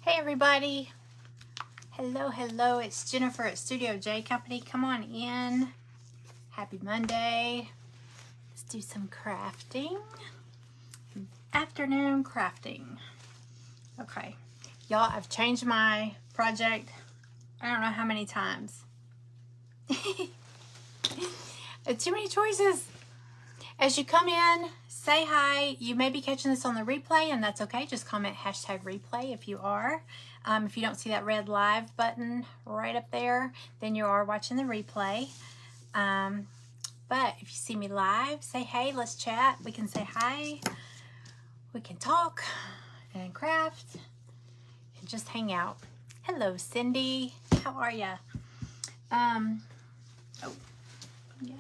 Hey everybody. Hello, it's Jennifer at Studio J Company. Come on in. Happy Monday. Let's do some crafting. Afternoon crafting. Okay. Y'all, I've changed my project I don't know how many times. Too many choices. As you come in, say hi. You may be catching this on the replay, and that's okay. Just comment #replay if you are. If you don't see that red live button right up there, then you are watching the replay. But if you see me live, say hey, let's chat. We can say hi. We can talk and craft and just hang out. Hello, Cindy. How are ya? Oh, yeah.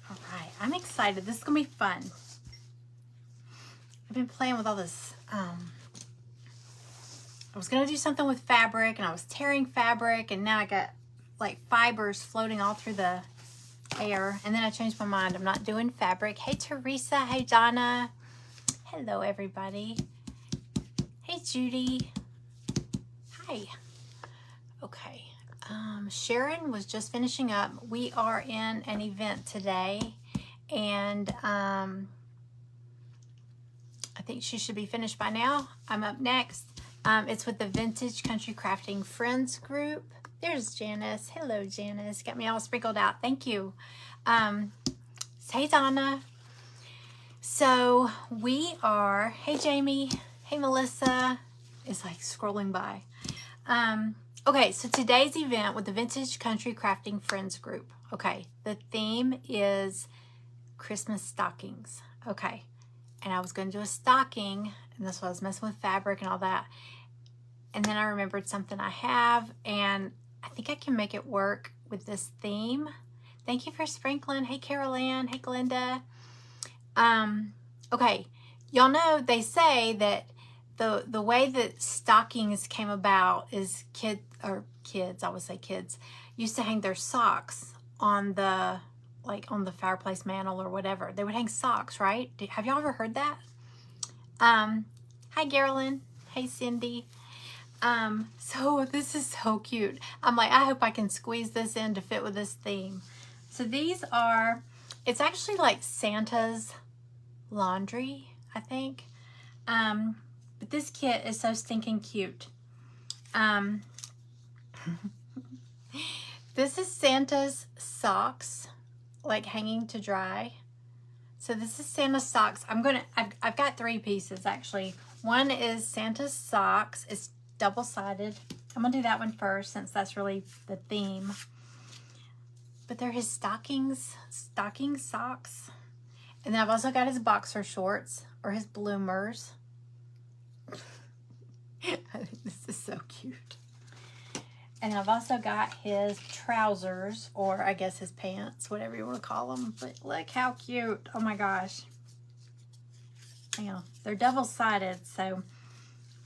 Alright, I'm excited. This is going to be fun. I've been playing with all this. I was going to do something with fabric, and I was tearing fabric, and now I got like fibers floating all through the air. And then I changed my mind. I'm not doing fabric. Hey, Teresa. Hey, Donna. Hello, everybody. Hey, Judy. Hi. Okay. Sharon was just finishing up. We are in an event today, and I think she should be finished by now. I'm up next. It's with the Vintage Country Crafting Friends group. There's Janice. Hello, Janice. Got me all sprinkled out. Thank you. Hey, Donna. So we are, hey, Jamie. Hey, Melissa. It's like scrolling by. Okay, so today's event with the Vintage Country Crafting Friends group. Okay, the theme is Christmas stockings. Okay, and I was going to do a stocking, and that's why I was messing with fabric and all that. And then I remembered something I have, and I think I can make it work with this theme. Thank you for sprinkling. Hey, Carol Ann. Hey, Glenda. Okay, y'all know they say that the way that stockings came about is kids, I would say kids, used to hang their socks on the, like on the fireplace mantle or whatever. They would hang socks, right? Have y'all ever heard that? Hi, Carolyn. Hey, Cindy. So this is so cute. I'm like, I hope I can squeeze this in to fit with this theme. So these are, it's actually like Santa's laundry, I think. But this kit is so stinking cute. This is Santa's socks, like hanging to dry. So this is Santa's socks. I've got 3 pieces actually. One is Santa's socks. It's double-sided. I'm gonna do that one first since that's really the theme. But they're his stocking socks. And then I've also got his boxer shorts or his bloomers. I think this is so cute. And I've also got his trousers, or I guess his pants, whatever you want to call them. But look how cute. Oh my gosh. Hang on. They're double-sided, so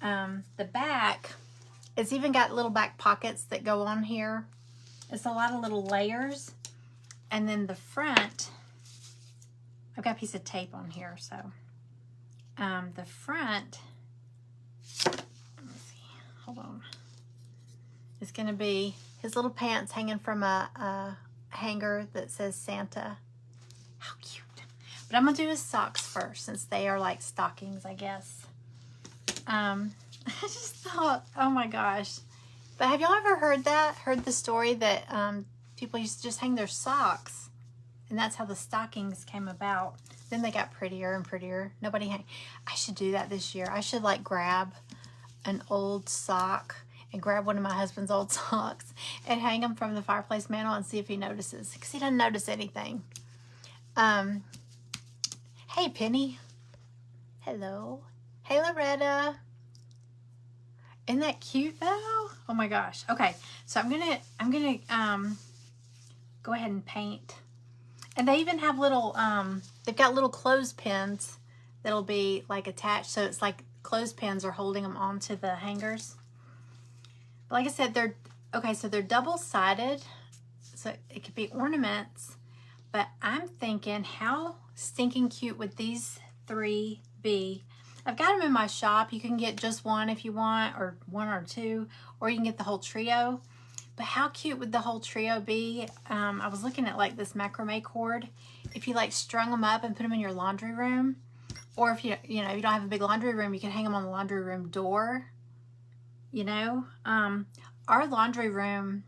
the back, it's even got little back pockets that go on here. It's a lot of little layers. And then the front, I've got a piece of tape on here, so the front, let me see, hold on. It's going to be his little pants hanging from a hanger that says Santa. How cute. But I'm going to do his socks first since they are like stockings, I guess. I just thought, oh my gosh. But have y'all ever heard that? Heard the story that people used to just hang their socks, and that's how the stockings came about. Then they got prettier and prettier. Nobody hang. I should do that this year. I should like grab an old sock and grab one of my husband's old socks and hang them from the fireplace mantle and see if he notices, because he doesn't notice anything. Hey, Penny. Hello. Hey, Loretta. Isn't that cute though? Oh my gosh. Okay, so I'm gonna go ahead and paint. And they even have little they've got little clothespins that'll be like attached, so it's like clothespins are holding them onto the hangers. But like I said, they're okay, so they're double-sided, so it could be ornaments. But I'm thinking, how stinking cute would these 3 be? I've got them in my shop. You can get just one if you want, or one or two, or you can get the whole trio. But how cute would the whole trio be? I was looking at like this macrame cord. If you like strung them up and put them in your laundry room, or if you know you don't have a big laundry room, you can hang them on the laundry room door. You know, our laundry room,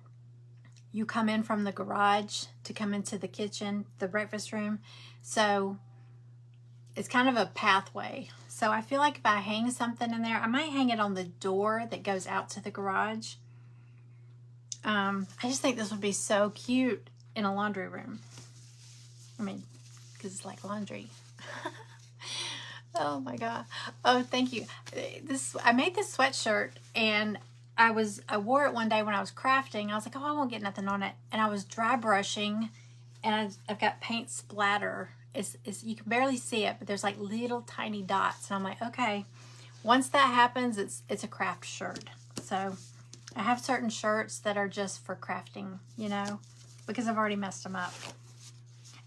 you come in from the garage to come into the kitchen, the breakfast room. So it's kind of a pathway. So I feel like if I hang something in there, I might hang it on the door that goes out to the garage. I just think this would be so cute in a laundry room. I mean, because it's like laundry. Oh my God. Oh, thank you. I made this sweatshirt, and I wore it one day when I was crafting. I was like, oh, I won't get nothing on it. And I was dry brushing, and I've got paint splatter. You can barely see it, but there's like little tiny dots. And I'm like, okay, once that happens, it's a craft shirt. So I have certain shirts that are just for crafting, you know, because I've already messed them up.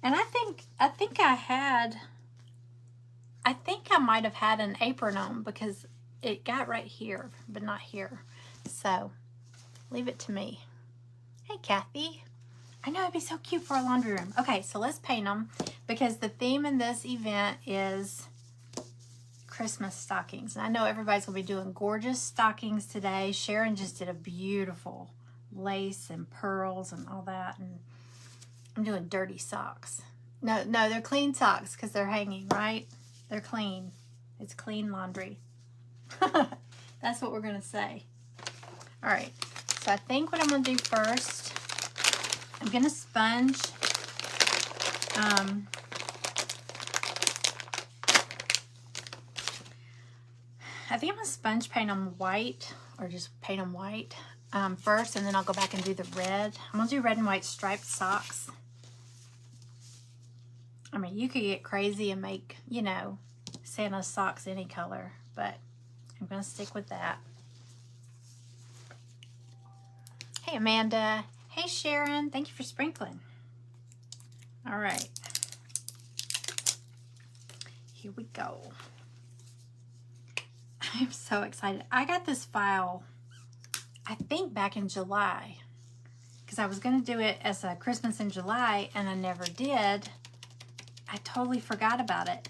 And I think I might have had an apron on, because it got right here, but not here. So leave it to me. Hey, Kathy. I know it'd be so cute for a laundry room. Okay, so let's paint them, because the theme in this event is Christmas stockings. And I know everybody's gonna be doing gorgeous stockings today. Sharon just did a beautiful lace and pearls and all that. And I'm doing dirty socks. No, they're clean socks because they're hanging, right? They're clean. It's clean laundry. That's what we're gonna say. All right, so I think what I'm gonna do first, I'm gonna sponge. I think I'm gonna sponge paint them white, or just paint them white first, and then I'll go back and do the red. I'm gonna do red and white striped socks. I mean, you could get crazy and make, you know, Santa's socks any color, but I'm gonna stick with that. Hey, Amanda. Hey, Sharon. Thank you for sprinkling. All right. Here we go. I'm so excited. I got this file, I think back in July, because I was going to do it as a Christmas in July, and I never did. I totally forgot about it.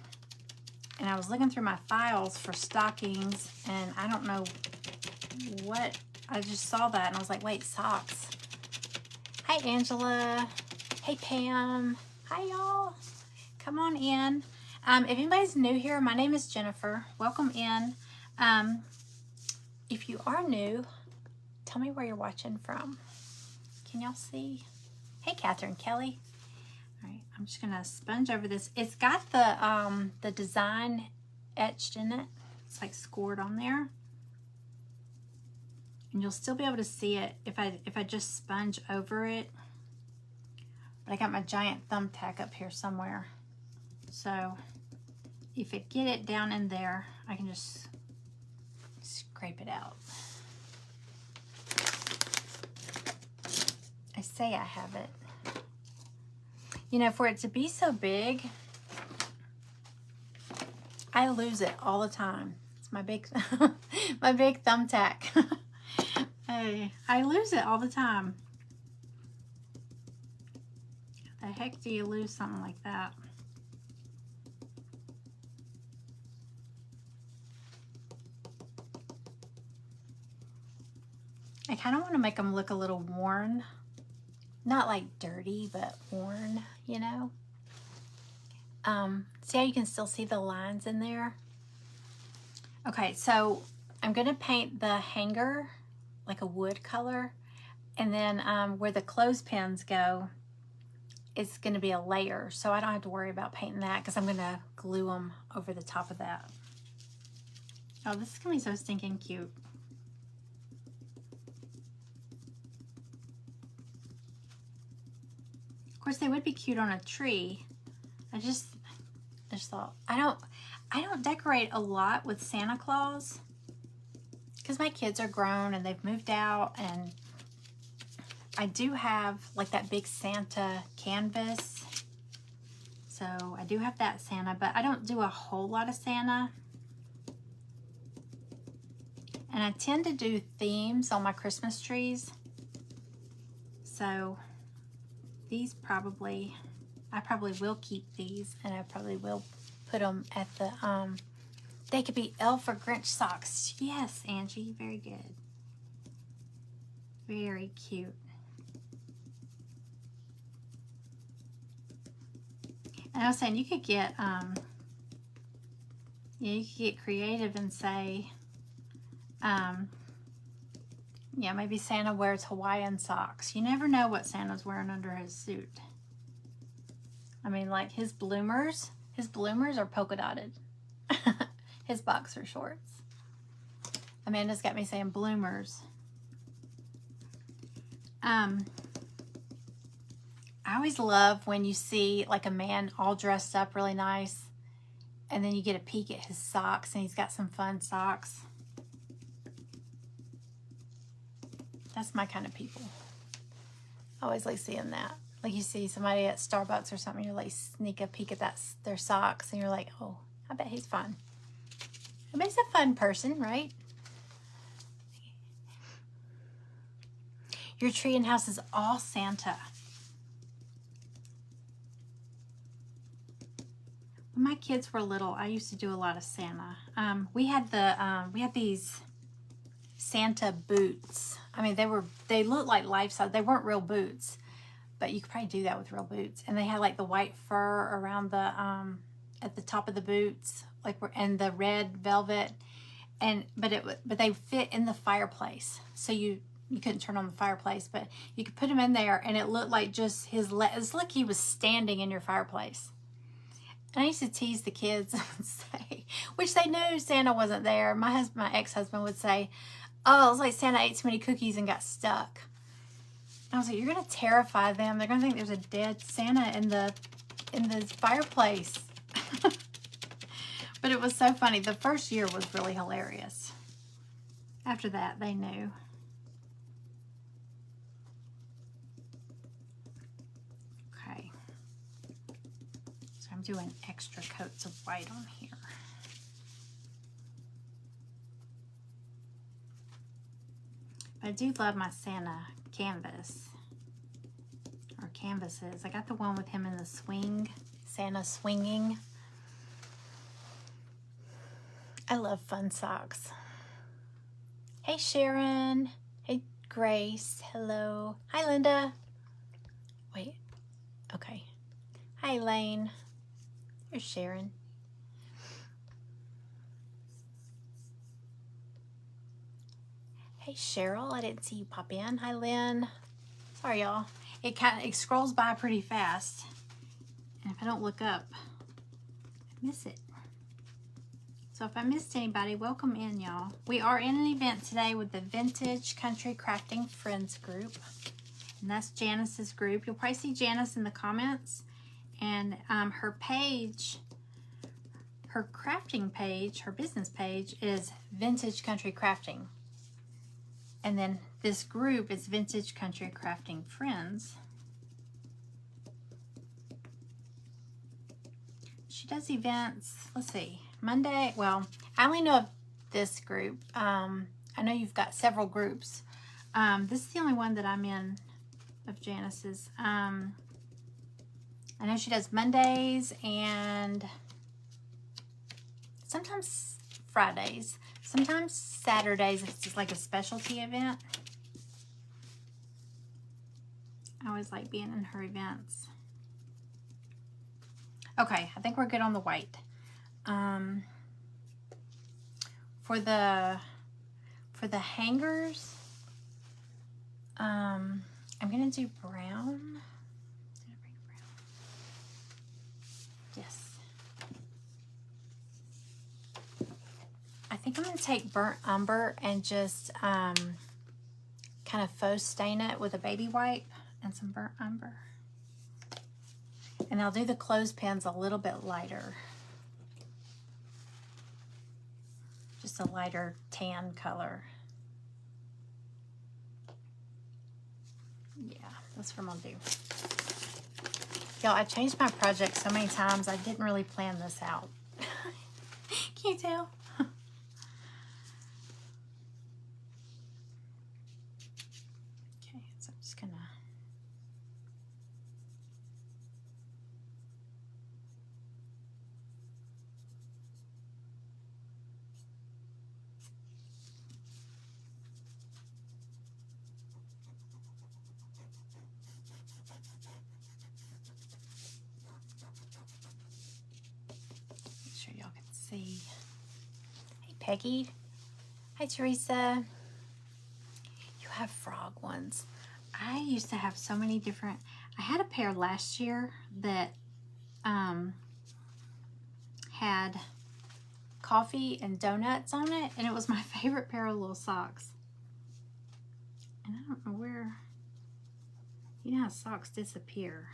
And I was looking through my files for stockings, and I don't know what, I just saw that, and I was like, wait, socks. Hi, Angela. Hey, Pam. Hi, y'all. Come on in. If anybody's new here, my name is Jennifer. Welcome in. If you are new, tell me where you're watching from. Can y'all see? Hey, Catherine Kelly. All right, I'm just gonna sponge over this. It's got the design etched in it. It's like scored on there, and you'll still be able to see it if I just sponge over it. But I got my giant thumbtack up here somewhere, so if I get it down in there, I can just scrape it out. I say I have it. You know, for it to be so big, I lose it all the time. It's my big, my big thumbtack. I lose it all the time. How the heck do you lose something like that? I kind of want to make them look a little worn. Not like dirty, but worn, you know? See how you can still see the lines in there? Okay, so I'm going to paint the hanger like a wood color. And then where the clothespins go, it's going to be a layer. So I don't have to worry about painting that, because I'm going to glue them over the top of that. Oh, this is going to be so stinking cute. Of course, they would be cute on a tree. I just thought, I don't decorate a lot with Santa Claus, because my kids are grown and they've moved out, and I do have like that big Santa canvas. So I do have that Santa, but I don't do a whole lot of Santa. And I tend to do themes on my Christmas trees. So these I probably will keep these, and I probably will put them at the, they could be elf or Grinch socks. Yes, Angie, very good. Very cute. And I was saying you could get, you could get creative and say, yeah, maybe Santa wears Hawaiian socks. You never know what Santa's wearing under his suit. I mean, like his bloomers are polka dotted. His boxer shorts. Amanda's got me saying bloomers. I always love when you see like a man all dressed up really nice, and then you get a peek at his socks, and he's got some fun socks. That's my kind of people. I always like seeing that. Like you see somebody at Starbucks or something, you're like sneak a peek at their socks, and you're like, oh, I bet he's fun. I bet he's a fun person, right? Your tree and house is all Santa. When my kids were little, I used to do a lot of Santa. We had these Santa boots. I mean, they looked like life-size. They weren't real boots, but you could probably do that with real boots. And they had like the white fur around the at the top of the boots, and the red velvet, but they fit in the fireplace. So you couldn't turn on the fireplace, but you could put him in there, and it looked like just his legs. Like he was standing in your fireplace. And I used to tease the kids and say, which they knew Santa wasn't there. My ex-husband would say, oh, it's like Santa ate too many cookies and got stuck. I was like, you're going to terrify them. They're going to think there's a dead Santa in the fireplace. But it was so funny. The first year was really hilarious. After that, they knew. Okay. So I'm doing extra coats of white on here. I do love my Santa canvas, or canvases. I got the one with him in the swing, Santa swinging. I love fun socks. Hey Sharon, hey Grace, hello. Hi Linda. Wait, okay. Hi Elaine. Here's Sharon. Hey Cheryl, I didn't see you pop in. Hi Lynn. Sorry y'all. It scrolls by pretty fast. And if I don't look up, I miss it. So if I missed anybody, welcome in y'all. We are in an event today with the Vintage Country Crafting Friends group. And that's Janice's group. You'll probably see Janice in the comments. And her page, her crafting page, her business page is Vintage Country Crafting. And then this group is Vintage Country Crafting Friends. She does events, let's see, Monday. Well, I only know of this group. I know you've got several groups. This is the only one that I'm in of Janice's. I know she does Mondays and sometimes Fridays. Sometimes Saturdays if it's just like a specialty event. I always like being in her events. Okay, I think we're good on the white. For the hangers, I'm gonna do brown. Did I bring brown? Yes. I think I'm going to take burnt umber and just kind of faux stain it with a baby wipe and some burnt umber. And I'll do the clothespins a little bit lighter. Just a lighter tan color. Yeah, that's what I'm going to do. Y'all, I changed my project so many times, I didn't really plan this out. Can you tell? see. Hey, Peggy. Hi, Teresa. You have frog ones. I used to have so many different. I had a pair last year that had coffee and donuts on it, and it was my favorite pair of little socks. And I don't know where. You know how socks disappear.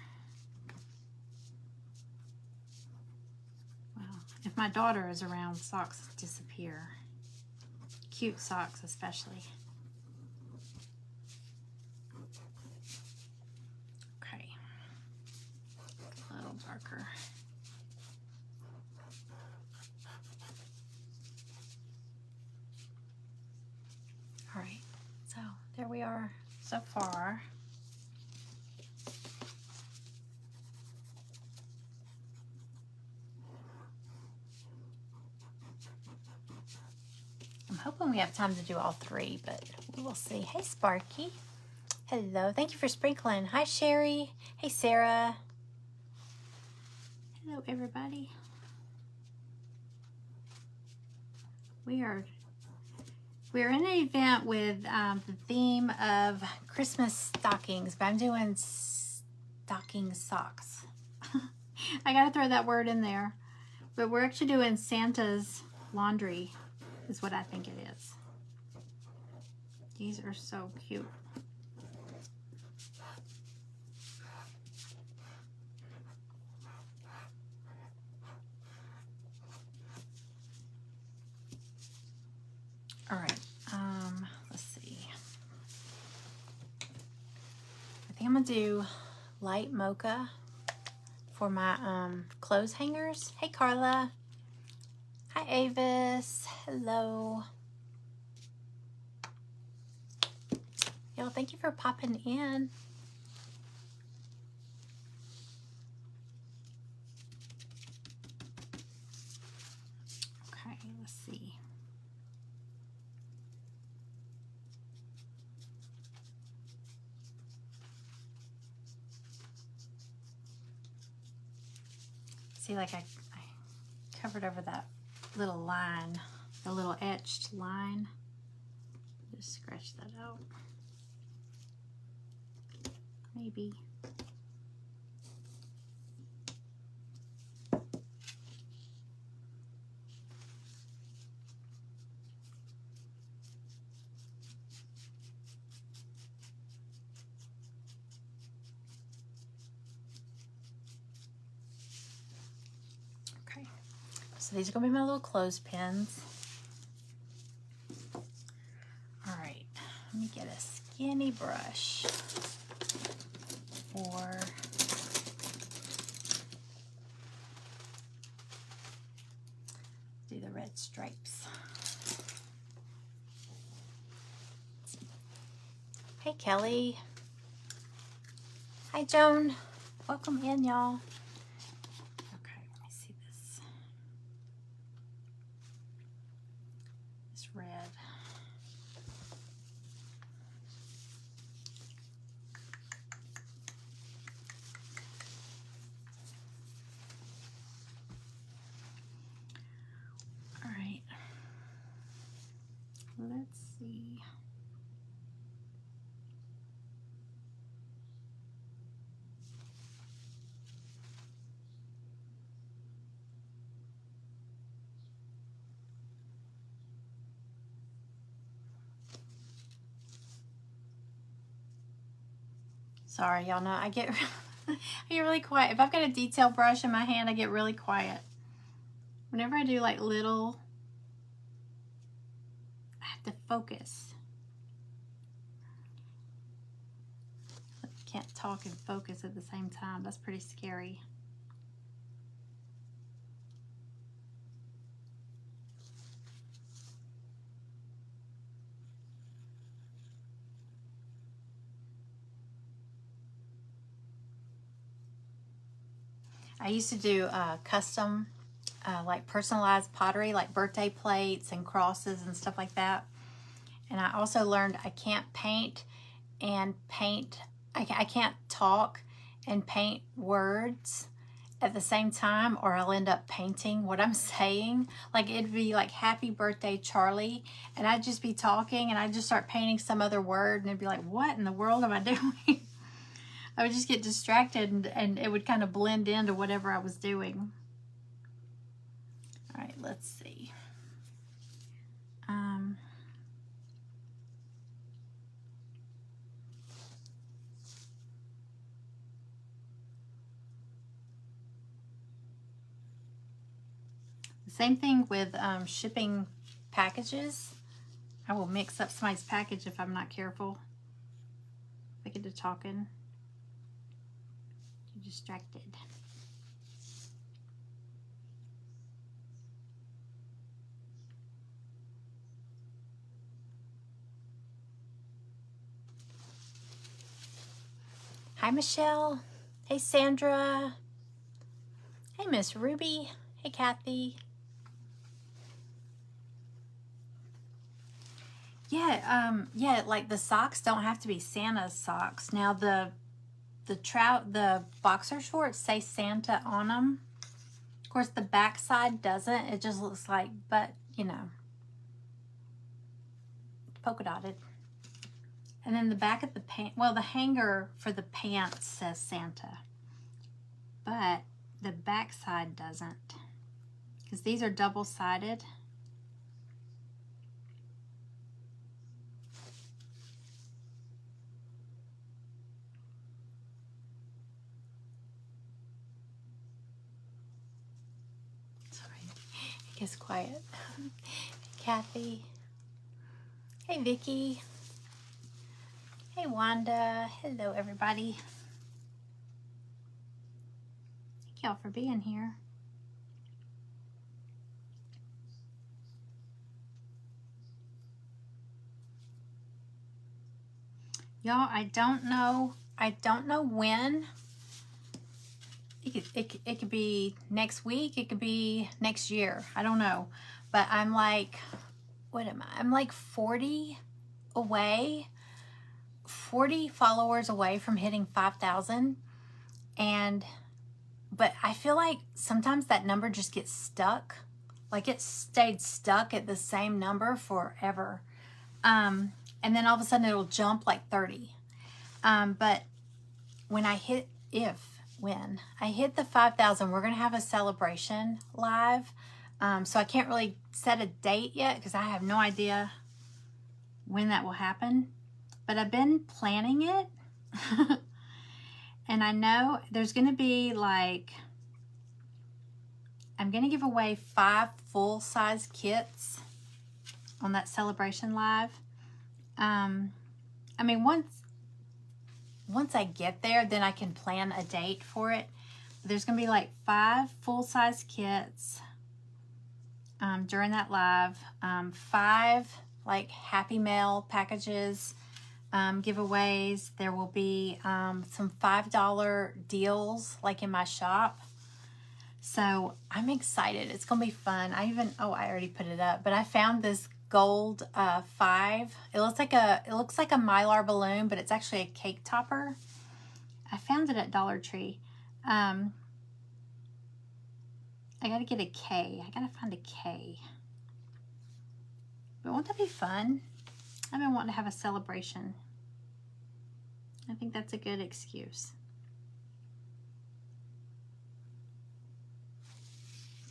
Well, if my daughter is around, socks disappear. Cute socks especially. Okay. A little darker. All right, so there we are so far. I'm hoping we have time to do all three, but we will see. Hey, Sparky. Hello. Thank you for sprinkling. Hi, Sherry. Hey, Sarah. Hello, everybody. We're in an event with the theme of Christmas stockings, but I'm doing stocking socks. I gotta throw that word in there. But we're actually doing Santa's laundry, is what I think it is. These are so cute. All right, let's see. I think I'm gonna do light mocha for my clothes hangers. Hey, Carla. Hi, Avis. Hello. Y'all, thank you for popping in. Okay, let's see. See, like I covered over that little line, the little etched line. Just scratch that out. Maybe. Okay, so these are gonna be my little clothespins. All right, let me get a skinny brush for do the red stripes. Hey, Kelly. Hi, Joan. Welcome in, y'all. Okay, let me see this. This red. All right. Let's see. Sorry, y'all know I get I get really quiet. If I've got a detail brush in my hand, I get really quiet. Whenever I do like little, I have to focus. I can't talk and focus at the same time. That's pretty scary. I used to do custom, like personalized pottery, like birthday plates and crosses and stuff like that. And I also learned I can't paint and paint. I can't talk and paint words at the same time, or I'll end up painting what I'm saying. Like it'd be like happy birthday Charlie, and I'd just be talking and I'd just start painting some other word and it'd be like, what in the world am I doing? I would just get distracted and it would kind of blend into whatever I was doing. All right, let's see. Same thing with shipping packages. I will mix up somebody's package if I'm not careful. If I get to talking, I'm distracted. Hi, Michelle. Hey, Sandra. Hey, Miss Ruby. Hey, Kathy. Yeah, like the socks don't have to be Santa's socks. Now the boxer shorts say Santa on them. Of course, the back side doesn't. It just looks like, but you know, polka dotted. And then the back of the pant, well, the hanger for the pants says Santa, but the back side doesn't, because these are double-sided. Sorry, it gets quiet. Kathy. Hey, Vicky. Hey, Wanda. Hello, everybody. Thank y'all for being here. Y'all, I don't know when. It could be next week. It could be next year. I don't know. But I'm like, what am I? I'm like 40 away. 40 followers away from hitting 5,000. But I feel like sometimes that number just gets stuck. Like it stayed stuck at the same number forever. And then all of a sudden it'll jump like 30. But when I hit the 5,000, we're going to have a celebration live. So I can't really set a date yet because I have no idea when that will happen. But I've been planning it. And I know there's going to be like, I'm going to give away 5 full-size kits on that celebration live. I mean, once I get there, then I can plan a date for it. There's going to be like 5 full-size kits during that live. 5 like Happy Mail packages. Giveaways. There will be some $5 deals like in my shop. So I'm excited. It's gonna be fun. I already put it up, but I found this gold 5. It looks like a Mylar balloon, but it's actually a cake topper. I found it at Dollar Tree. I gotta get a K. I gotta find a K. But won't that be fun? I've been wanting to have a celebration. I think that's a good excuse.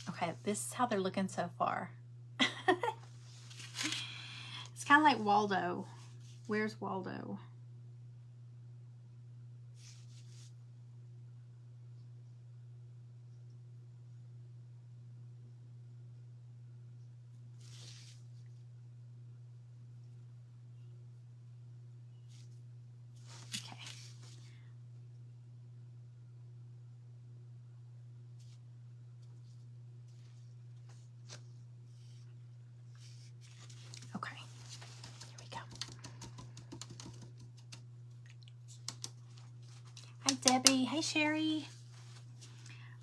Okay, this is how they're looking so far. It's kind of like Waldo. Where's Waldo? Okay, here we go. Hi, Debbie. Hey, Sherry.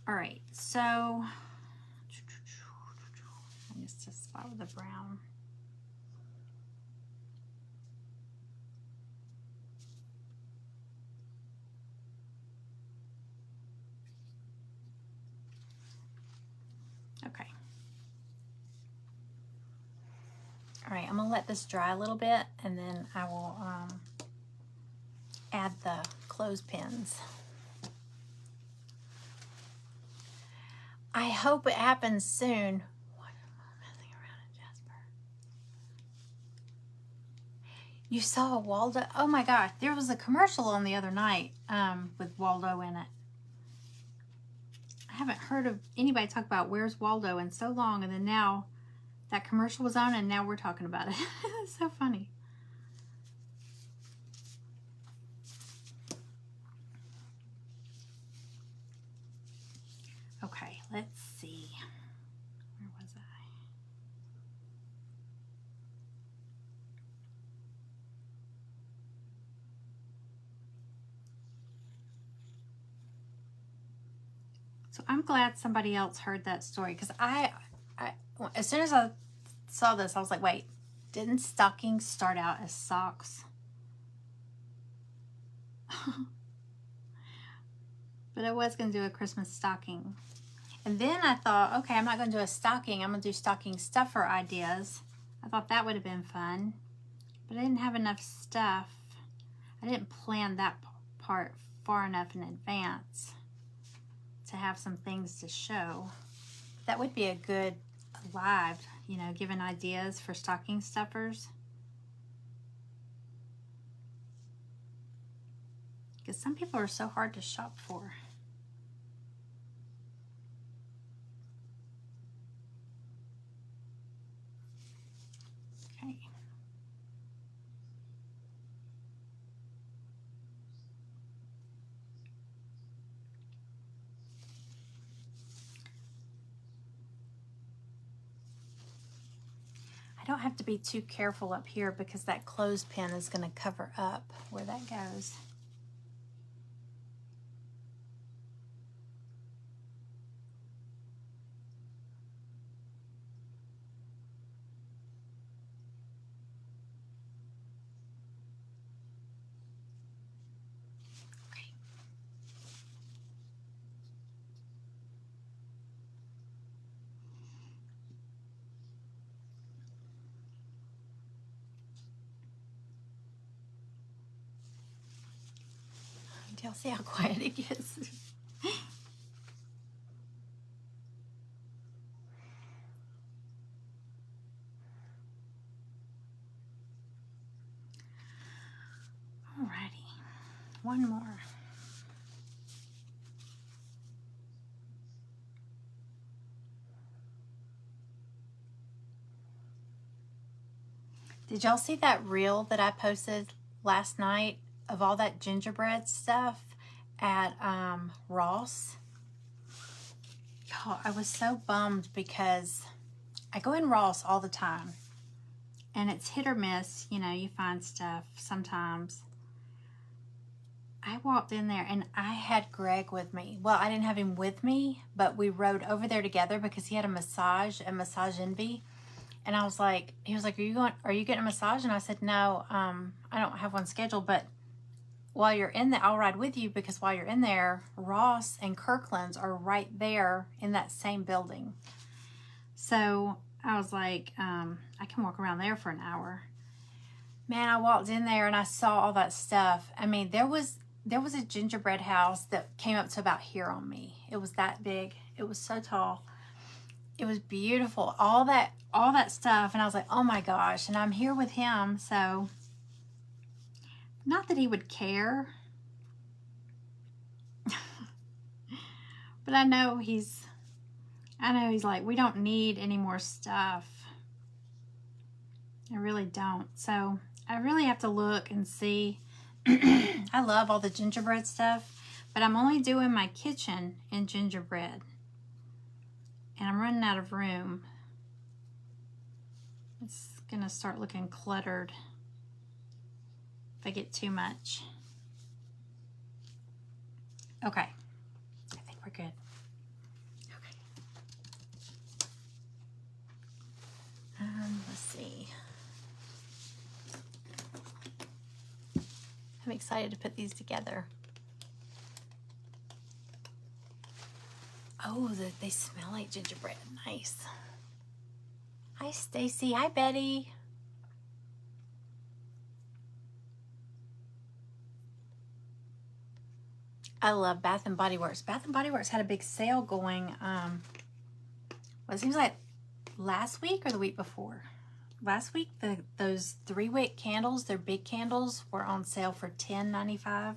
All right, so I missed a spot with the brown. All right, I'm gonna let this dry a little bit, and then I will add the clothespins. I hope it happens soon. What am I messing around at, Jasper? You saw a Waldo? Oh my gosh, there was a commercial on the other night with Waldo in it. I haven't heard of anybody talk about Where's Waldo in so long, and then now that commercial was on, and now we're talking about it. It's so funny. Okay, let's see. Where was I? So I'm glad somebody else heard that story, because I as soon as I saw this, I was like, wait, didn't stockings start out as socks? But I was going to do a Christmas stocking. And then I thought, okay, I'm not going to do a stocking. I'm going to do stocking stuffer ideas. I thought that would have been fun. But I didn't have enough stuff. I didn't plan that part far enough in advance to have some things to show. That would be a good live, you know, giving ideas for stocking stuffers. Because some people are so hard to shop for. Okay. I don't have to be too careful up here because that clothespin is going to cover up where that goes. Do y'all see how quiet it gets? Alrighty, one more. Did y'all see that reel that I posted last night of all that gingerbread stuff at Ross? Y'all, I was so bummed because I go in Ross all the time and it's hit or miss. You know, you find stuff sometimes. I walked in there and I had Greg with me. Well, I didn't have him with me, but we rode over there together because he had a massage at Massage Envy. And I was like, he was like, are you getting a massage? And I said, no, I don't have one scheduled, but while you're in there, I'll ride with you, because while you're in there, Ross and Kirkland's are right there in that same building. So I was like, I can walk around there for an hour. Man, I walked in there and I saw all that stuff. I mean, there was a gingerbread house that came up to about here on me. It was that big. It was so tall. It was beautiful. All that stuff. And I was like, oh my gosh. And I'm here with him. So not that he would care, but I know he's like, we don't need any more stuff. I really don't. So I really have to look and see. I love all the gingerbread stuff, but I'm only doing my kitchen in gingerbread. And I'm running out of room. It's gonna start looking cluttered if I get too much. Okay, I think we're good. Okay. Let's see. I'm excited to put these together. Oh, they smell like gingerbread. Nice. Hi, Stacy. Hi, Betty. I love Bath and Body Works. Bath and Body Works had a big sale going. Well, it seems like last week or the week before. Last week, those 3-wick candles, their big candles, were on sale for $10.95.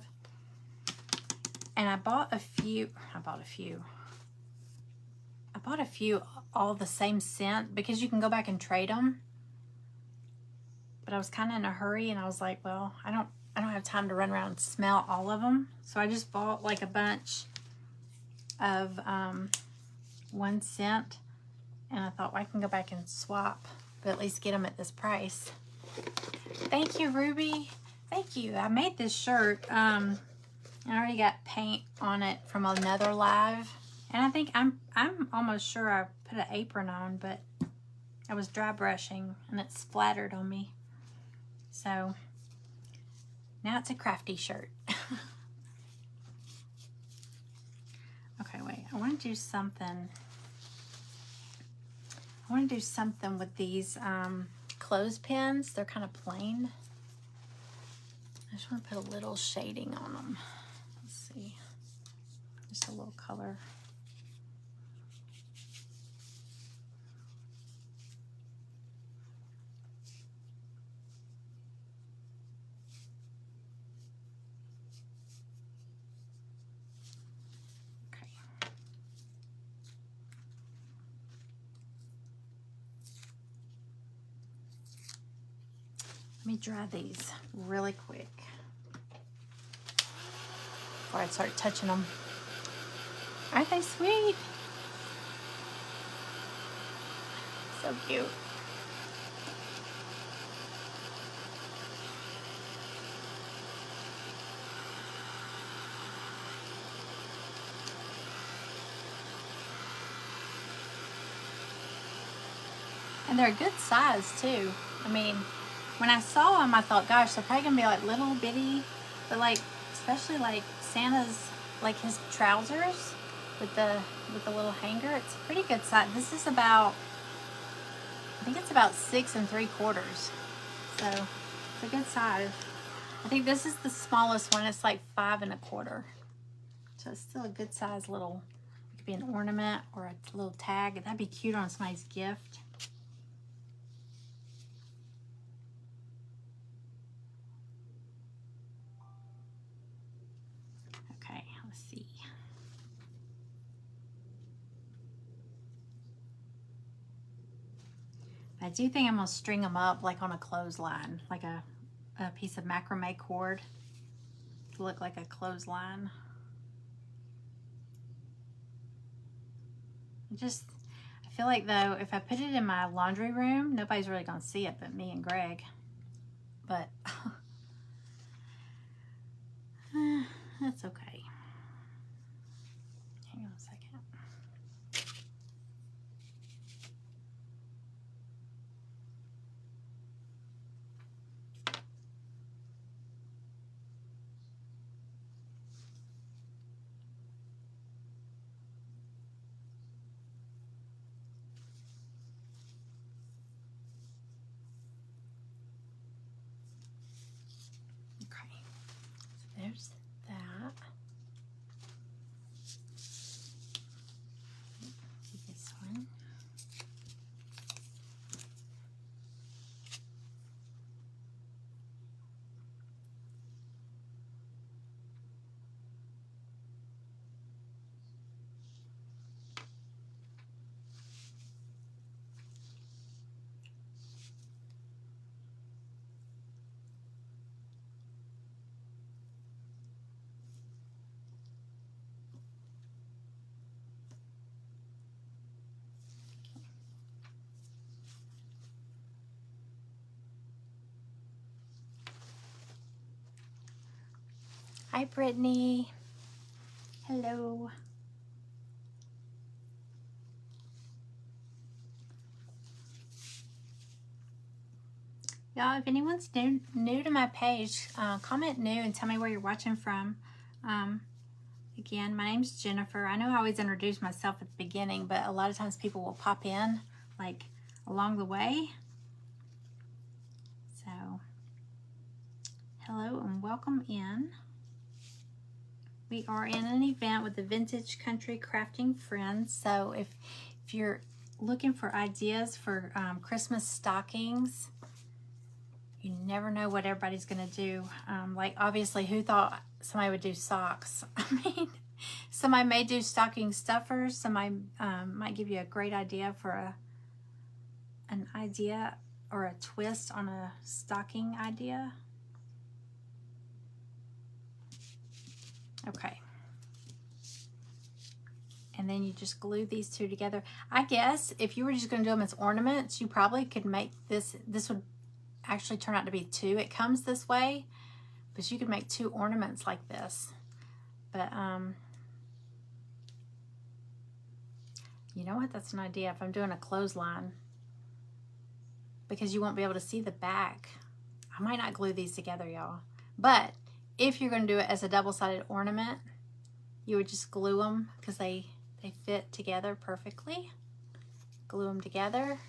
And I bought a few. All the same scent because you can go back and trade them. But I was kind of in a hurry, and I was like, well, I don't have time to run around and smell all of them. So I just bought like a bunch of one scent, and I thought, well, I can go back and swap, but at least get them at this price. Thank you, Ruby. Thank you. I made this shirt. I already got paint on it from another live, and I think I'm almost sure I put an apron on, but I was dry brushing and it splattered on me. So now it's a crafty shirt. Okay, wait. I want to do something. With these clothespins. They're kind of plain. I just want to put a little shading on them. Let's see. Just a little color. Let me dry these really quick before I start touching them. Aren't they sweet? So cute. And they're a good size too. I mean, when I saw them, I thought, gosh, they're probably gonna be like little bitty, but like, especially like Santa's, like his trousers with the little hanger, it's a pretty good size. This is about, I think it's about 6 3/4. So it's a good size. I think this is the smallest one. It's like 5 1/4. So it's still a good size little, it could be an ornament or a little tag. That'd be cute on somebody's gift. Okay, let's see. I do think I'm gonna string them up like on a clothesline, like a piece of macrame cord to look like a clothesline. I feel like though, if I put it in my laundry room, nobody's really gonna see it but me and Greg. But that's okay. Hang on a second. Okay, so there's that. This one. Hi, Brittany. Hello. Y'all, if anyone's new to my page, comment new and tell me where you're watching from. Again, my name's Jennifer. I know I always introduce myself at the beginning, but a lot of times people will pop in like along the way. So, hello and welcome in. We are in an event with the Vintage Country Crafting Friends. So if you're looking for ideas for Christmas stockings, you never know what everybody's going to do. Like, obviously, who thought somebody would do socks? I mean, somebody may do stocking stuffers. Somebody might give you a great idea for an idea or a twist on a stocking idea. Okay. And then you just glue these two together. I guess if you were just going to do them as ornaments, you probably could make this would actually turn out to be two. It comes this way, but you could make two ornaments like this. But you know what? That's an idea if I'm doing a clothesline, because you won't be able to see the back. I might not glue these together, y'all. But if you're going to do it as a double-sided ornament, you would just glue them because they fit together perfectly. Glue them together.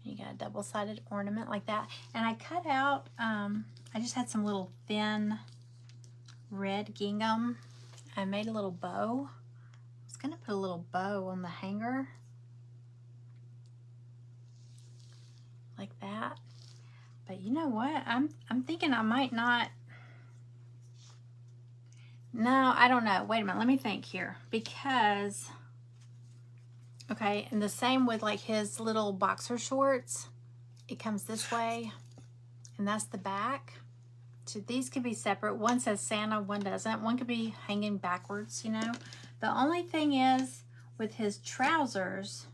You got a double-sided ornament like that. And I cut out, I just had some little thin red gingham. I made a little bow. I was gonna put a little bow on the hanger. Like that. But you know what? I'm thinking I might not. No, I don't know. Wait a minute. Let me think here. Because, okay, and the same with like his little boxer shorts. It comes this way, and that's the back. So these could be separate. One says Santa, one doesn't. One could be hanging backwards, you know. The only thing is with his trousers,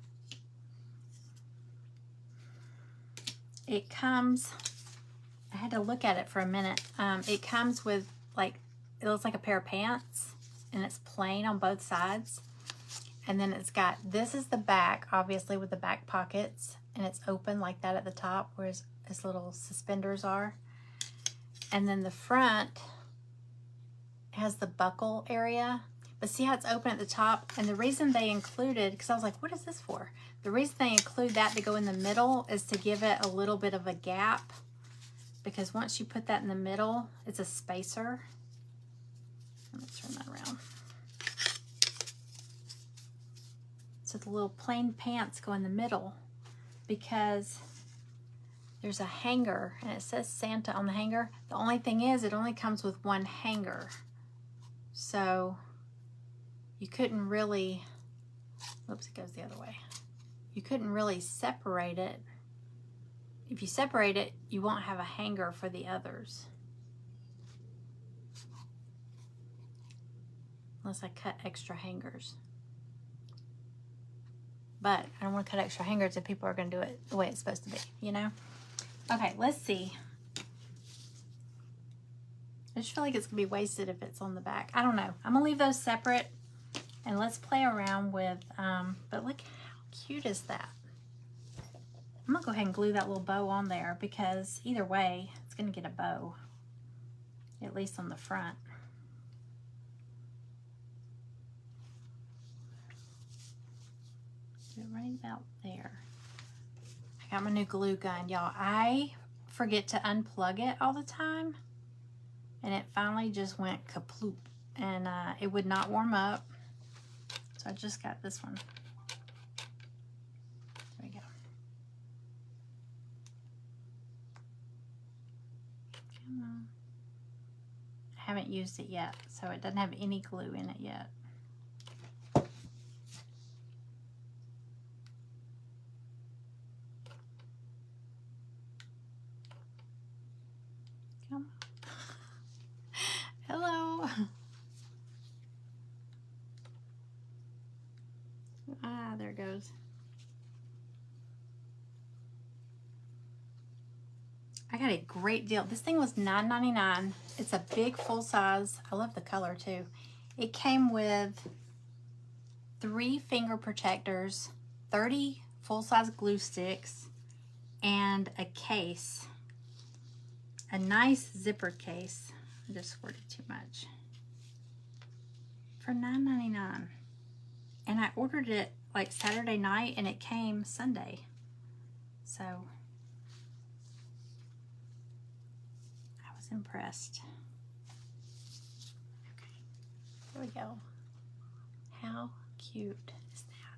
it comes, I had to look at it for a minute. It comes with like, it looks like a pair of pants, and it's plain on both sides. And then it's got, this is the back, obviously with the back pockets, and it's open like that at the top where his little suspenders are. And then the front has the buckle area, but see how it's open at the top? And the reason they included, because I was like, what is this for? The reason they include that to go in the middle is to give it a little bit of a gap, because once you put that in the middle, it's a spacer. Let me turn that around. So the little plain pants go in the middle because there's a hanger and it says Santa on the hanger. The only thing is it only comes with one hanger. So you couldn't really, whoops, it goes the other way. You couldn't really separate it. If you separate it, you won't have a hanger for the others. Unless I cut extra hangers. But I don't want to cut extra hangers if people are going to do it the way it's supposed to be, you know? Okay, let's see. I just feel like it's going to be wasted if it's on the back. I don't know. I'm going to leave those separate. And let's play around with, but look how cute is that? I'm going to go ahead and glue that little bow on there because either way, it's going to get a bow. At least on the front. Right about there. I got my new glue gun, y'all. I forget to unplug it all the time, and it finally just went kaploop, and it would not warm up, so I just got this one. There we go. Come on. I haven't used it yet, so it doesn't have any glue in it yet. Hello. Ah, there it goes. I got a great deal. This thing was $9.99. It's a big full size. I love the color too. It came with 3 finger protectors, 30 full-size glue sticks, and a case. A nice zipper case. I just squirted too much. For $9.99. And I ordered it like Saturday night and it came Sunday. So I was impressed. Okay. There we go. How cute is that?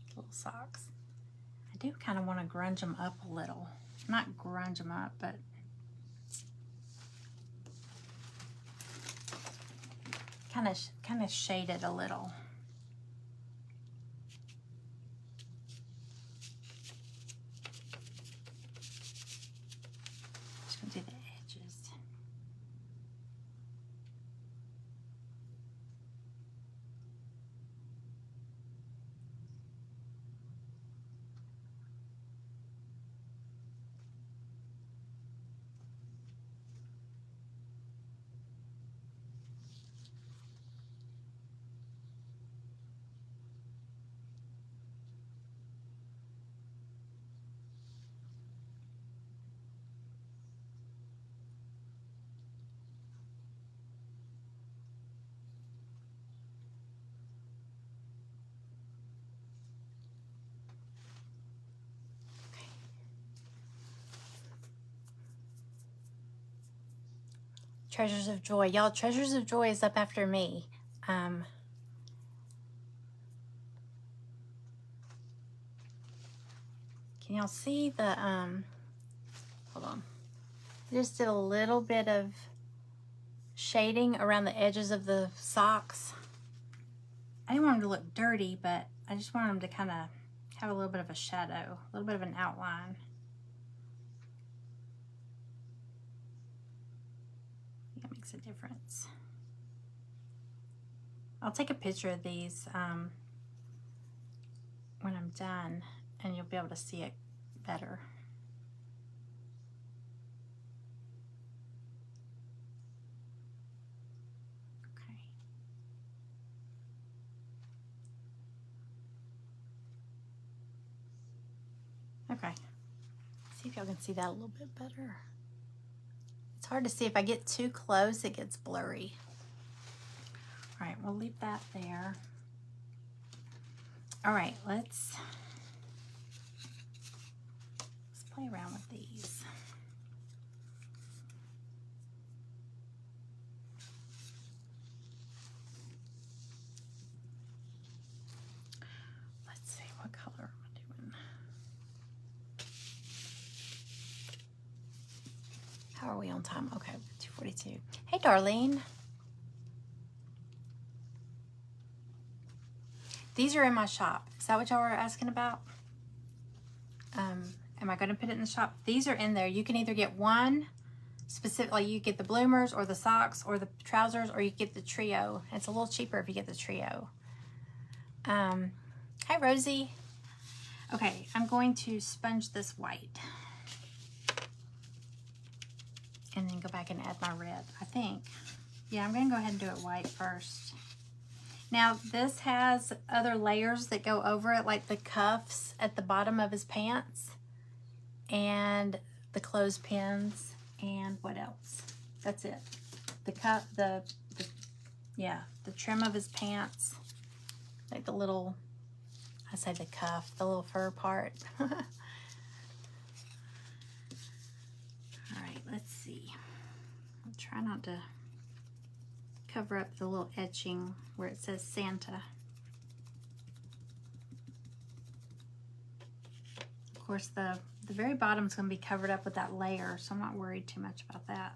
Little socks. I do kind of want to grunge them up a little. Not grunge them up, but kind of shade it a little. Just gonna do the edges. Treasures of Joy. Y'all, Treasures of Joy is up after me. Can y'all see the, hold on. I just did a little bit of shading around the edges of the socks. I didn't want them to look dirty, but I just wanted them to kind of have a little bit of a shadow, a little bit of an outline. That makes a difference. I'll take a picture of these when I'm done, and you'll be able to see it better. Okay. See if y'all can see that a little bit better. It's hard to see. If I get too close, it gets blurry. All right, we'll leave that there. All right, let's play around with these. Let's see, what color am I doing? How are we on time? Okay, 2:42. Hey, Darlene. These are in my shop. Is that what y'all were asking about? Am I going to put it in the shop? These are in there. You can either get one specific, like you get the bloomers or the socks or the trousers, or you get the trio. It's a little cheaper if you get the trio. Hi, Rosie. Okay, I'm going to sponge this white. And then go back and add my red, I think. Yeah, I'm going to go ahead and do it white first. Now, this has other layers that go over it, like the cuffs at the bottom of his pants and the clothespins and what else? That's it. The cuff, the trim of his pants, like the little, I say the cuff, the little fur part. All right, let's see. I'll try not to cover up the little etching where it says Santa. Of course, the very bottom is going to be covered up with that layer, so I'm not worried too much about that.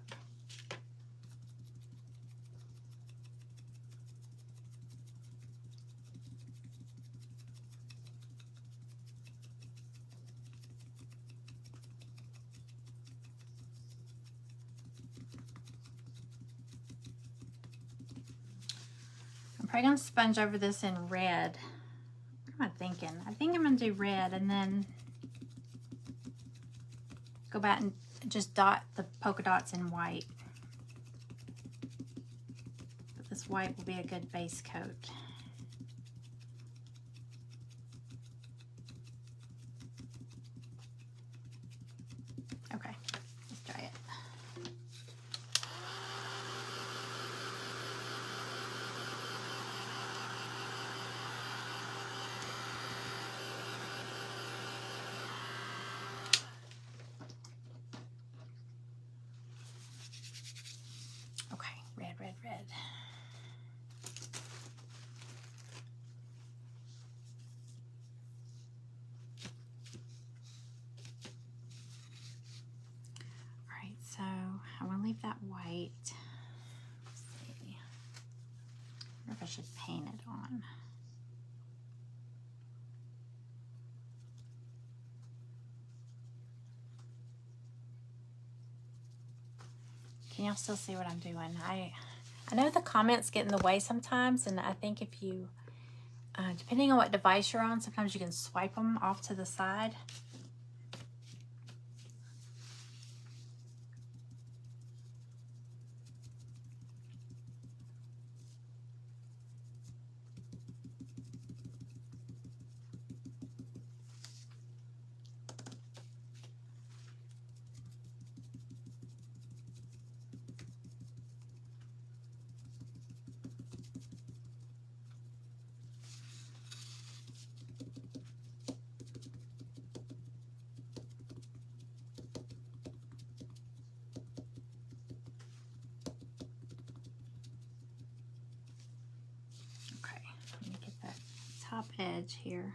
I'm probably going to sponge over this in red. What am I thinking? I think I'm going to do red and then go back and just dot the polka dots in white. But this white will be a good base coat. Okay, let's try it. Red. leave that white. Let's see. I wonder if I should paint it on. Can y'all still see what I'm doing? I know the comments get in the way sometimes, and I think if you, depending on what device you're on, sometimes you can swipe them off to the side. Top edge here.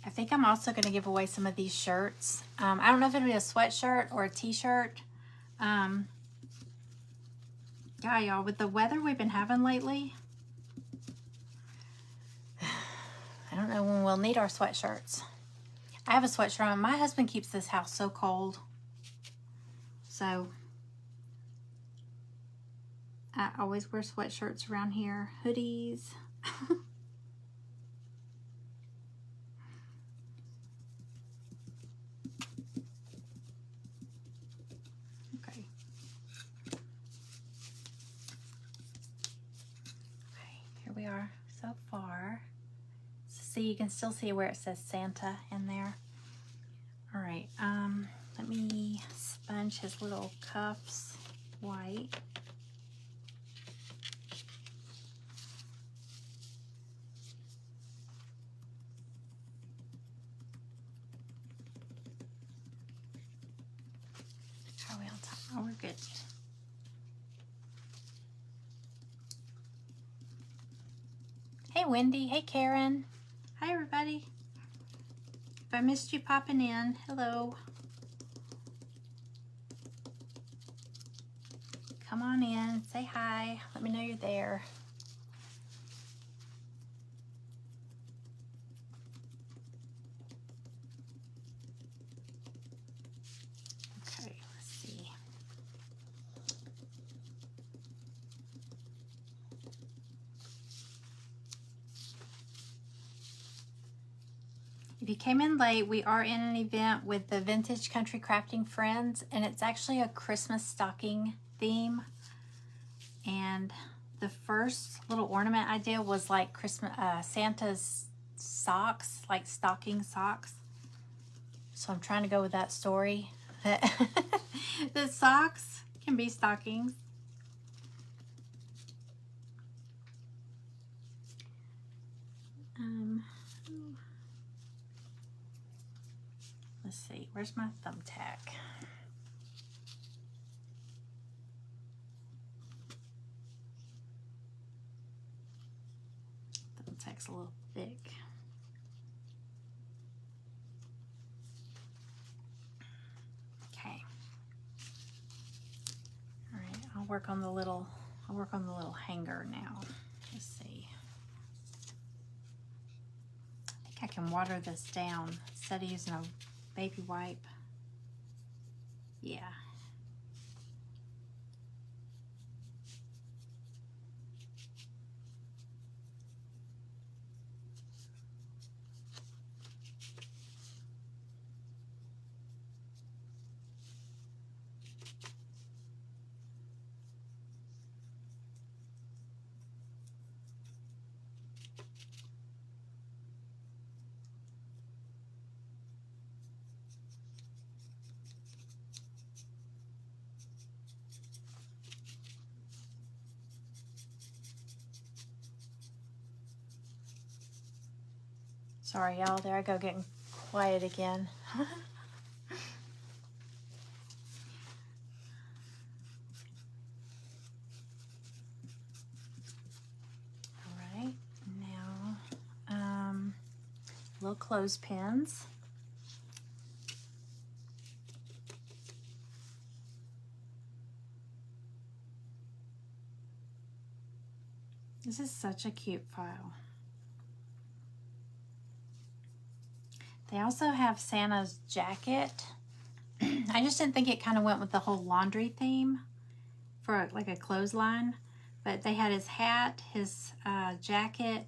I think I'm also going to give away some of these shirts. I don't know if it'll be a sweatshirt or a t-shirt. Yeah, y'all, with the weather we've been having lately, I don't know when we'll need our sweatshirts. I have a sweatshirt on. My husband keeps this house so cold. So I always wear sweatshirts around here. Hoodies. We are so far. See, you can still see where it says Santa in there. All right, let me sponge his little cuffs white. How are we on time? Oh, we're good. Hey, Wendy. Hey, Karen. Hi, everybody. If I missed you popping in, hello. Come on in. Say hi. Let me know you're there. Okay, let's see. If you came in late, we are in an event with the Vintage Country Crafting Friends, and it's actually a Christmas stocking theme. And the first little ornament I did was like Christmas Santa's socks, like stocking socks. So I'm trying to go with that story. The socks can be stockings. Let's see, where's my thumbtack? Thumbtack's a little thick. Okay. All right, I'll work on the little hanger now. Let's see. I think I can water this down instead of using a baby wipe. Yeah. Sorry, y'all. There I go getting quiet again. All right, now little clothespins. This is such a cute file. They also have Santa's jacket. I just didn't think it kind of went with the whole laundry theme for like a clothesline. But they had his hat, his jacket,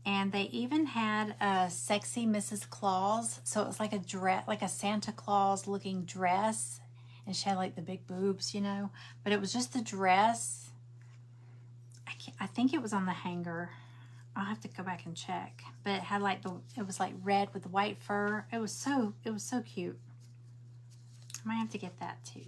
and they even had a sexy Mrs. Claus. So it was like a dress, like a Santa Claus looking dress. And she had like the big boobs, you know. But it was just the dress. I think it was on the hanger. I'll have to go back and check. But it had like it was like red with white fur. It was so cute. I might have to get that too.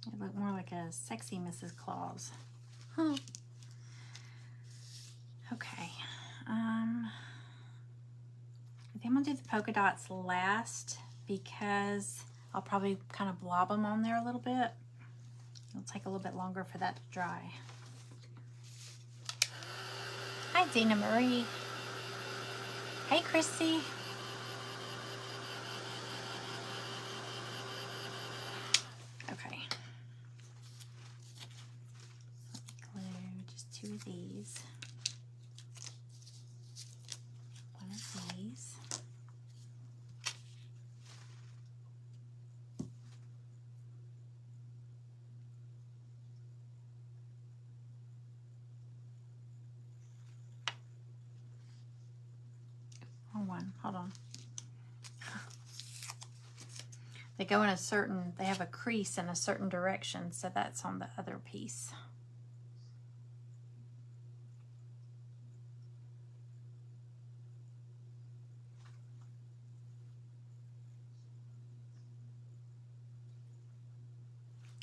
It looked more like a sexy Mrs. Claus. Huh. Okay. I think I'm gonna do the polka dots last because I'll probably kind of blob them on there a little bit. It'll take a little bit longer for that to dry. Hi, Dina Marie. Hey, Christy. Okay. Glue just 2 of these. 1 of these. One. Hold on. They go in they have a crease in a certain direction, so that's on the other piece.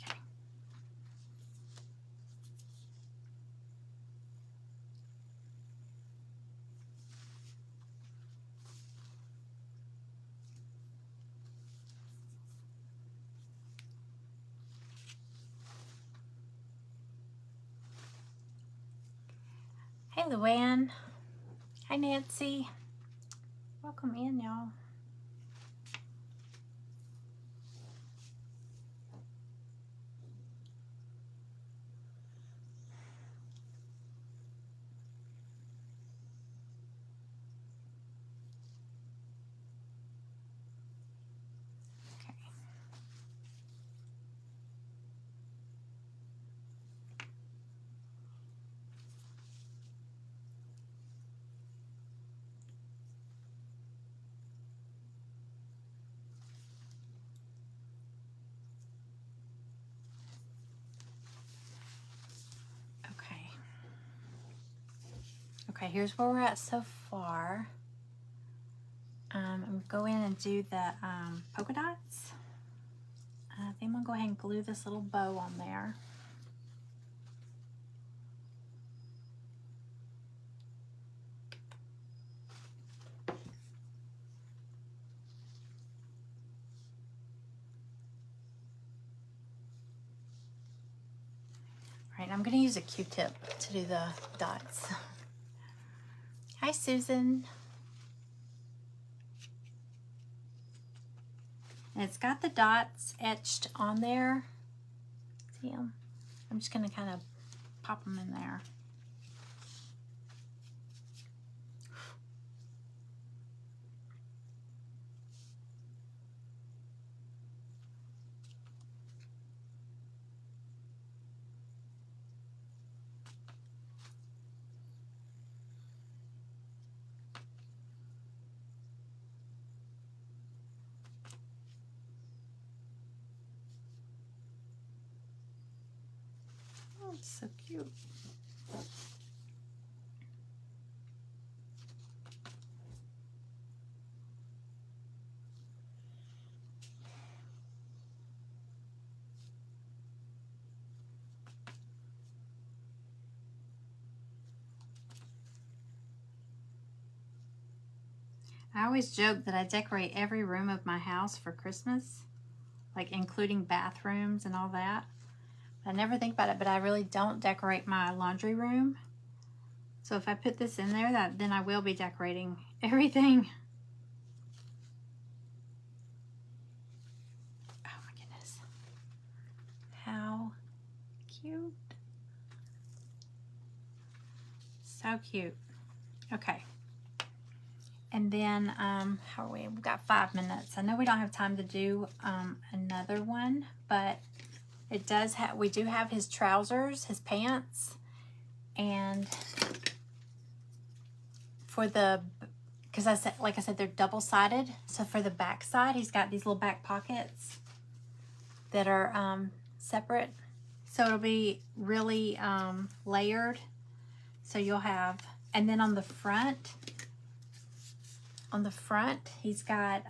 Okay. Hey, Luann. Hi, Nancy. Welcome in, y'all. Okay. Okay, here's where we're at so far. I'm going to go in and do the polka dots. Then I'm going to go ahead and glue this little bow on there. All right, I'm going to use a Q-tip to do the dots. Hi, Susan. And it's got the dots etched on there. See them? I'm just going to kind of pop them in there. Oh, it's so cute. I always joke that I decorate every room of my house for Christmas, like including bathrooms and all that. I never think about it, but I really don't decorate my laundry room. So if I put this in there, then I will be decorating everything. Oh my goodness. How cute. So cute. Okay. And then, how are we? We've got 5 minutes. I know we don't have time to do another one, but it does have, we do have his trousers, his pants, and for the, because I said, like I said, they're double-sided. So for the back side, he's got these little back pockets that are separate. So it'll be really layered. So you'll have, and then on the front, he's got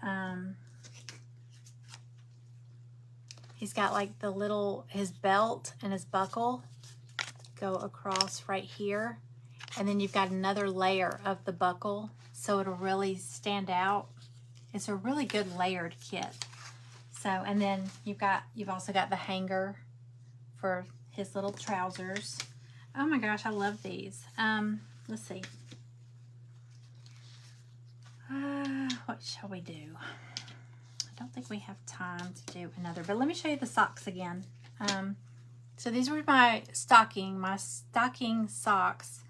like the little, his belt and his buckle go across right here. And then you've got another layer of the buckle, so it'll really stand out. It's a really good layered kit. So, and then you've also got the hanger for his little trousers. Oh my gosh, I love these. Let's see. What shall we do? I don't think we have time to do another, but let me show you the socks again. So these were my stocking socks.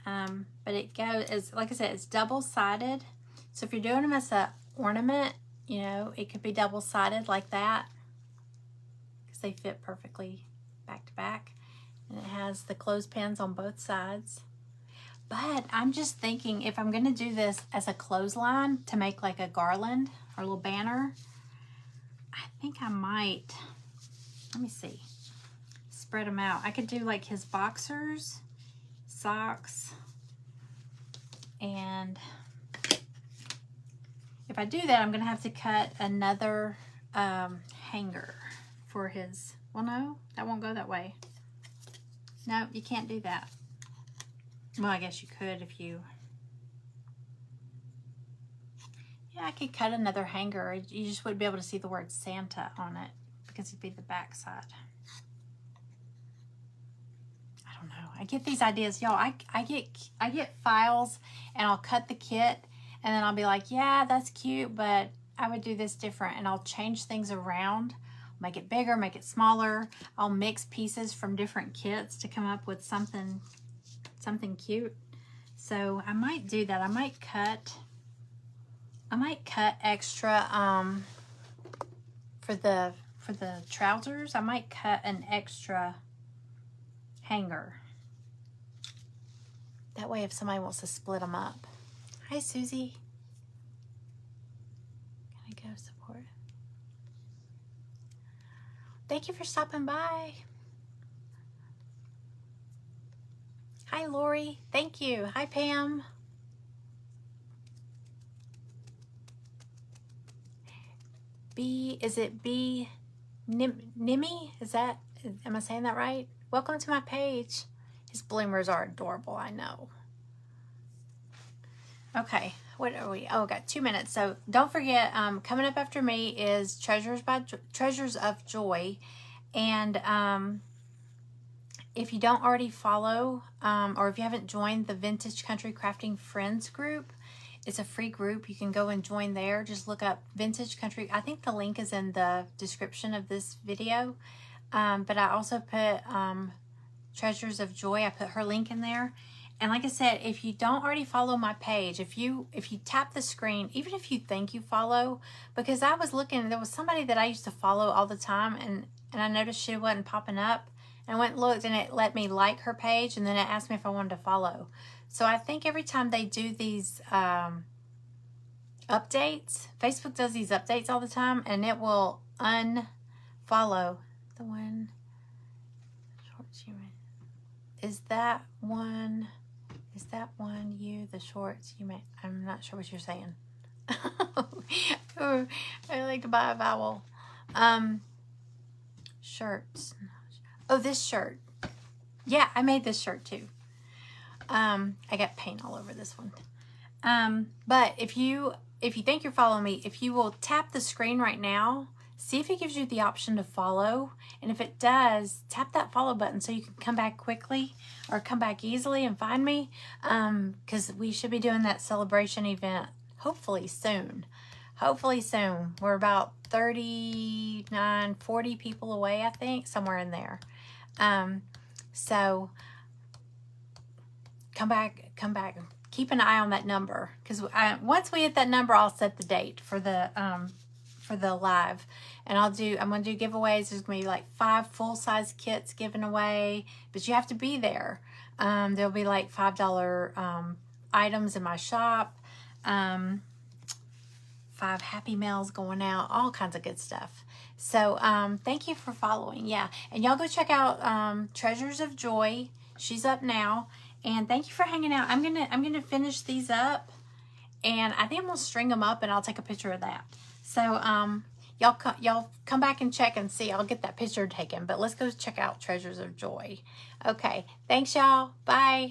But it goes, like I said, it's double-sided. So if you're doing them as an ornament, you know, it could be double-sided like that, because they fit perfectly back to back. And it has the clothespins on both sides. But I'm just thinking, if I'm going to do this as a clothesline to make like a garland or a little banner, I think I might, let me see, spread them out. I could do like his boxers, socks, and if I do that, I'm going to have to cut another hanger for his, well, no, that won't go that way. No, you can't do that. Well, I guess you could if you, yeah, I could cut another hanger. You just wouldn't be able to see the word Santa on it because it'd be the back side. I don't know. I get these ideas, y'all. I get files and I'll cut the kit and then I'll be like, yeah, that's cute, but I would do this different, and I'll change things around, make it bigger, make it smaller. I'll mix pieces from different kits to come up with something cute. So I might do that. I might cut extra for the trousers. I might cut an extra hanger. That way if somebody wants to split them up. Hi, Susie. Can I go support? Thank you for stopping by. Hi, Lori. Thank you. Hi, Pam. Is it B Nimmy? Am I saying that right? Welcome to my page. His bloomers are adorable, I know. Okay, what are we? Oh, got 2 minutes. So don't forget, coming up after me is Treasures of Joy. And if you don't already follow, or if you haven't joined the Vintage Country Crafting Friends group, it's a free group. You can go and join there. Just look up Vintage Country. I think the link is in the description of this video. But I also put Treasures of Joy. I put her link in there. And like I said, if you don't already follow my page, if you tap the screen, even if you think you follow, because I was looking, there was somebody that I used to follow all the time, and I noticed she wasn't popping up. And I went and looked, and it let me like her page, and then it asked me if I wanted to follow. So I think every time they do these updates, Facebook does these updates all the time, and it will unfollow the one. Shorts you made. Is that one you? The shorts you made? I'm not sure what you're saying. I like to buy a vowel. Shirts. Oh, this shirt. Yeah, I made this shirt too. I got paint all over this one. But if you think you're following me, if you will tap the screen right now, see if it gives you the option to follow. And if it does, tap that follow button so you can come back quickly or come back easily and find me. Because we should be doing that celebration event hopefully soon. Hopefully soon. We're about 39, 40 people away, I think, somewhere in there. So come back. Keep an eye on that number, because once we hit that number, I'll set the date for the live, and I'm gonna do giveaways. There's gonna be like 5 full-size kits given away, but you have to be there. There'll be like $5 items in my shop, 5 Happy Meals going out, all kinds of good stuff. So thank you for following. Yeah, and y'all go check out Treasures of Joy. She's up now. And thank you for hanging out. I'm gonna finish these up, and I think I'm gonna string them up, and I'll take a picture of that. So y'all come back and check and see. I'll get that picture taken. But let's go check out Treasures of Joy. Okay, thanks y'all. Bye.